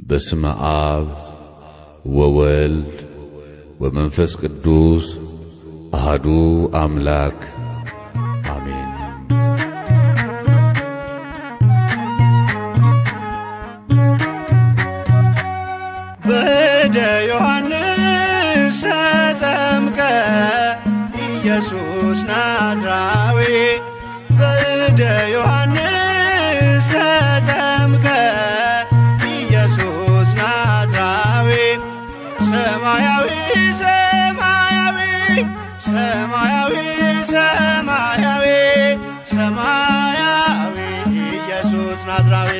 በስመ አብ ወወልድ ወመንፈስ ቅዱስ አሐዱ አምላክ አሜን። በእደ ዮሐንስ ተጠምቀ ኢየሱስ ናዝራዊ በእደ ዮሐንስ ተጠምቀ ኢየሱስ ናዝራዊ ሰማያዊ ሰማያዊ ሰማያዊ ሰማያዊ ሰማያዊ ኢየሱስ ናዝራዊ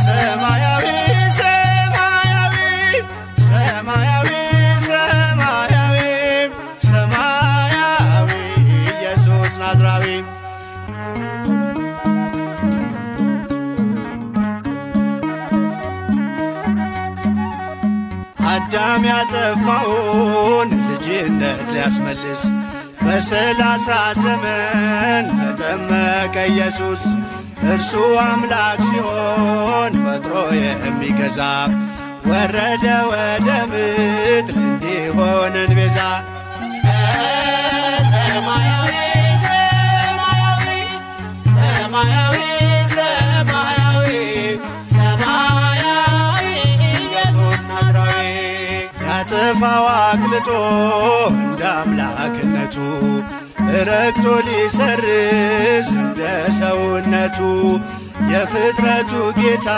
ሰማያዊ ሰማያዊ ሰማያዊ ሰማያዊ ሰማያዊ ኢየሱስ ናዝራዊ አዳም ያጠፋውን ልጅነት ሊያስመልስ በ30 ዘመን ተጠመቀ ኢየሱስ። እርሱ አምላክ ሲሆን ፈጥሮ የሚገዛ ወረደ ወደ ምድር እንዲሆነን ቤዛ። ሰማያዊ ሰማያዊ ሰማያዊ ሰማያዊ ሰማያዊ ኢየሱስ ናዝራዊ ያጠፋው አቅልጦ እንደ አምላክነቱ ረግጦ ሊሰርዝ እንደ ሰውነቱ የፍጥረቱ ጌታ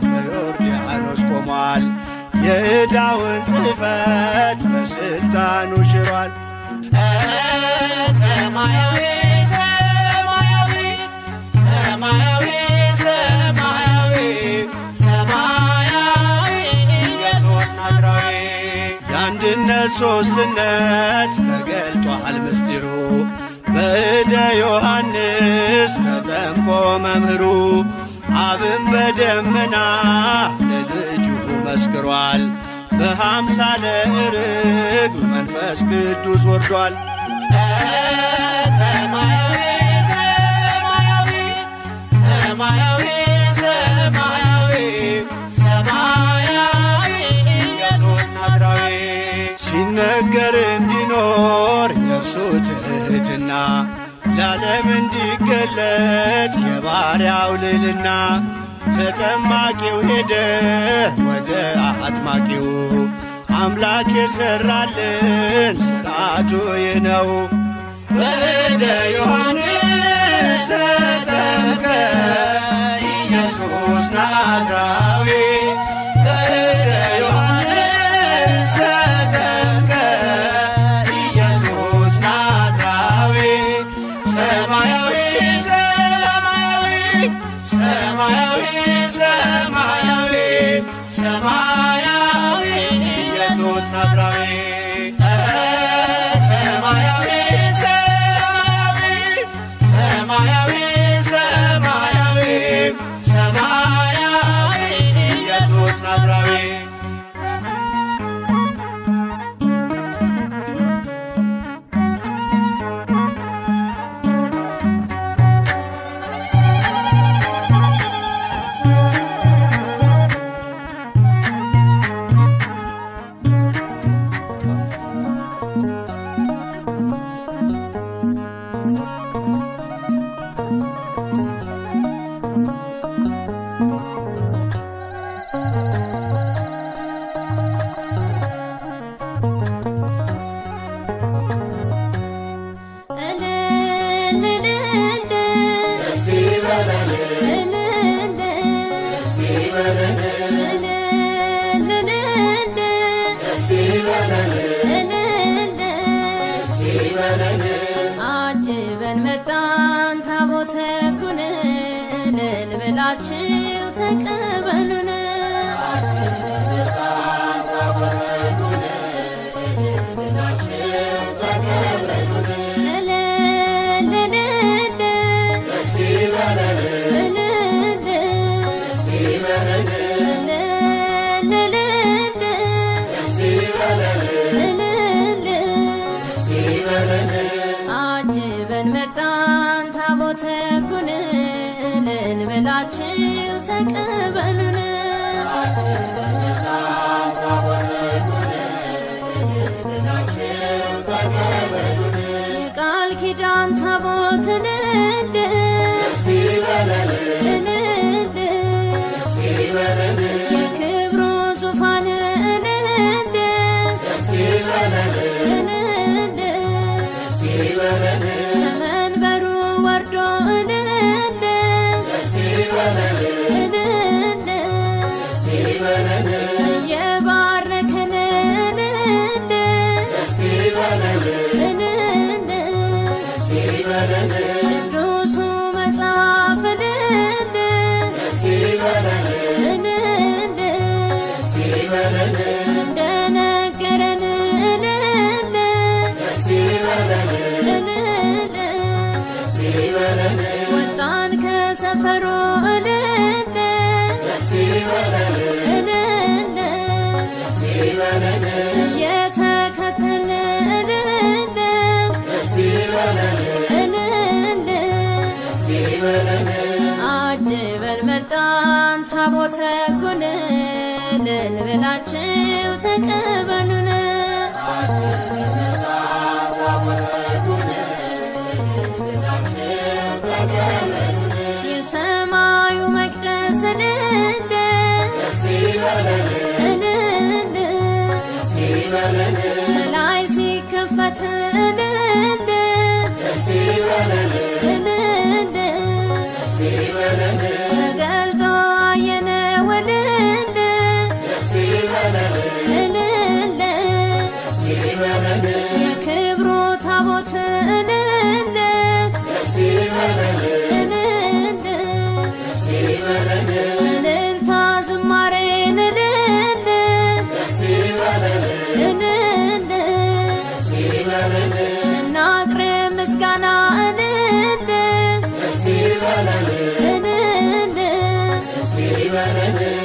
በዮርዳኖስ ቆሟል። የዕዳውን ጽሕፈት በሥልጣኑ ሽሯል። ሰማያዊ ሰማያዊ ሰማያዊ ሰማያዊ ሰማያዊ ኢየሱስ ናዝራዊ የአንድነት ሦስትነት ተገልጧል ምስጢሩ በእደ ዮሐንስ ተጠምቆ መምህሩ። አብን በደመና ለልጁ መስክሯል። በአምሳለ ርግብ መንፈስ ቅዱስ ወርዷል። ሰማያዊ ሰማያዊ ሰማያዊ ሰማያዊ ሰማያዊ ኢየሱስ ናዝራዊ ሲነገር እንዲኖር የእርሱ ትሕትና ለዓለም እንዲገለጥ የባሪያው ልዕልና። ተጠማቂው ሄደ ወደ አጥማቂው አምላክ የሠራልን ሥርዓቱ ይህ ነው። በእደ ዮሐንስ ተጠምቀ ኢየሱስ ናዝራዊ በእደ ዮሐንስ ተጠምቀ ኢየሱስ ናዝራዊ ሰማያዊ ሰማያዊ ሰማያዊ ሰማያዊ ሰማያዊ ኢየሱስ ናዝራዊ ሰማያዊ ሰማያዊ ሰማያዊ ሰማያዊ ሰማያዊ ኢየሱስ ናዝራዊ አጅበን መጣን ታቦተ ሕጉን እልል ብላችሁ ተቀበሉን። አጅበን መጣን ታቦተ ሕጉን እልል ብላችሁ ተቀበሉን። የቃል ኪዳን ታቦት እንደ የክብሩ ዙፋን እንደ ከመንበሩ ወርዶ እንደ እየባረከን እንደ ቅዱሱ መጽሐፍ እንደ እንደነገረን ወጣን ከሰፈሩ እየተከተልን አጅበን መጣን ታቦተ ሕጉን እልል ብላችሁ ተቀበሉን። የሰማዩ መቅደስ እንደ ከላይ ሲከፈት እንደ ተገልጦ አየነው እንደ የክብሩ ታቦት እንደ እልልታ ዝማሬን እናቅርብ ምስጋና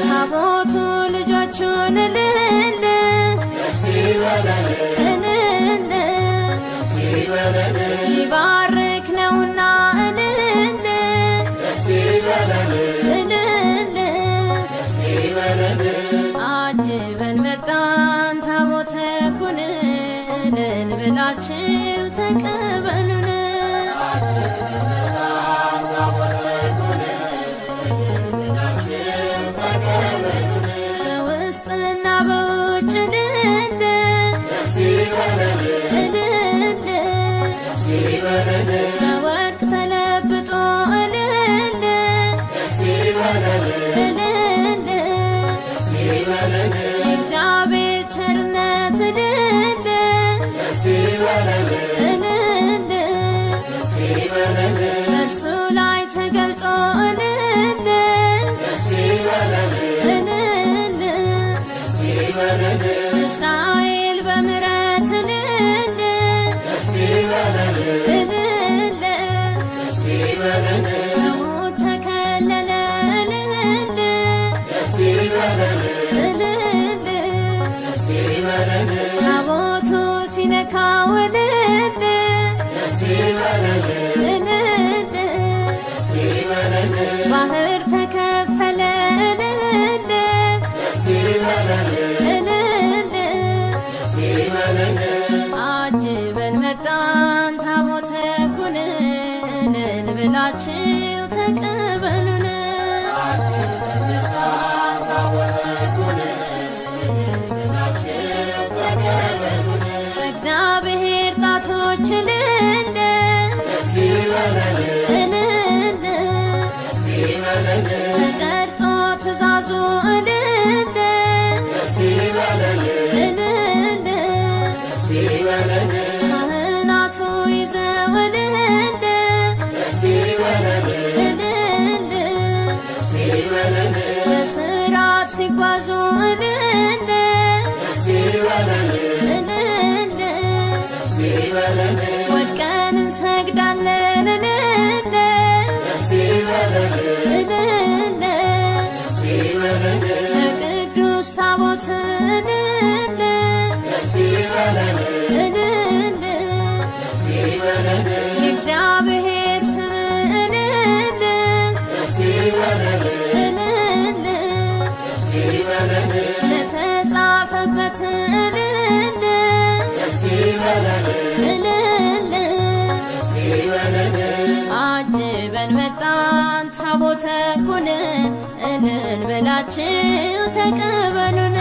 ታቦቱ ልጆቹን ሊባርክ ነውና አጅበን መጣን ታቦተ ሕጉን እልል ብላችሁ ተቀበሉን። በውስጥና በውጭ በወርቅ ተለብጦ የእግዚአብሔር ቸርነት በእርሱ ላይ ተገልጦ እስራኤል በምሕረት ከሞት ተከለለ ታቦቱ ሲነካው ባህር ተከፈለ አጅበን መጣን ታቦተ ሕጉን እልል ብላችሁ ተቀበሉን። በእግዚአብሔር ጣቶች ተቀርጾ ትእዛዙ ካህናቱ ይዘው በሥርዓት ሲጓዙ ወድቀን እንሰግዳለን ለቅዱስ ታቦት የእግዚአብሔር ስም ታቦት እልል እልል አጅበን መጣን ታቦተ ሕጉን እልል ብላችሁ ተቀበሉን።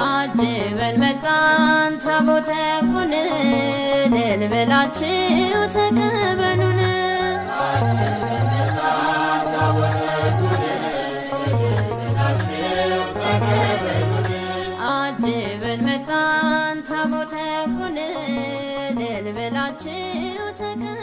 አጅበን መጣን ታቦተ ሕጉን እልል ብላችሁ ተቀበሉን። አጅበን መጣን ታቦተ ሕጉን እልል ብላችሁ ተቀበሉን።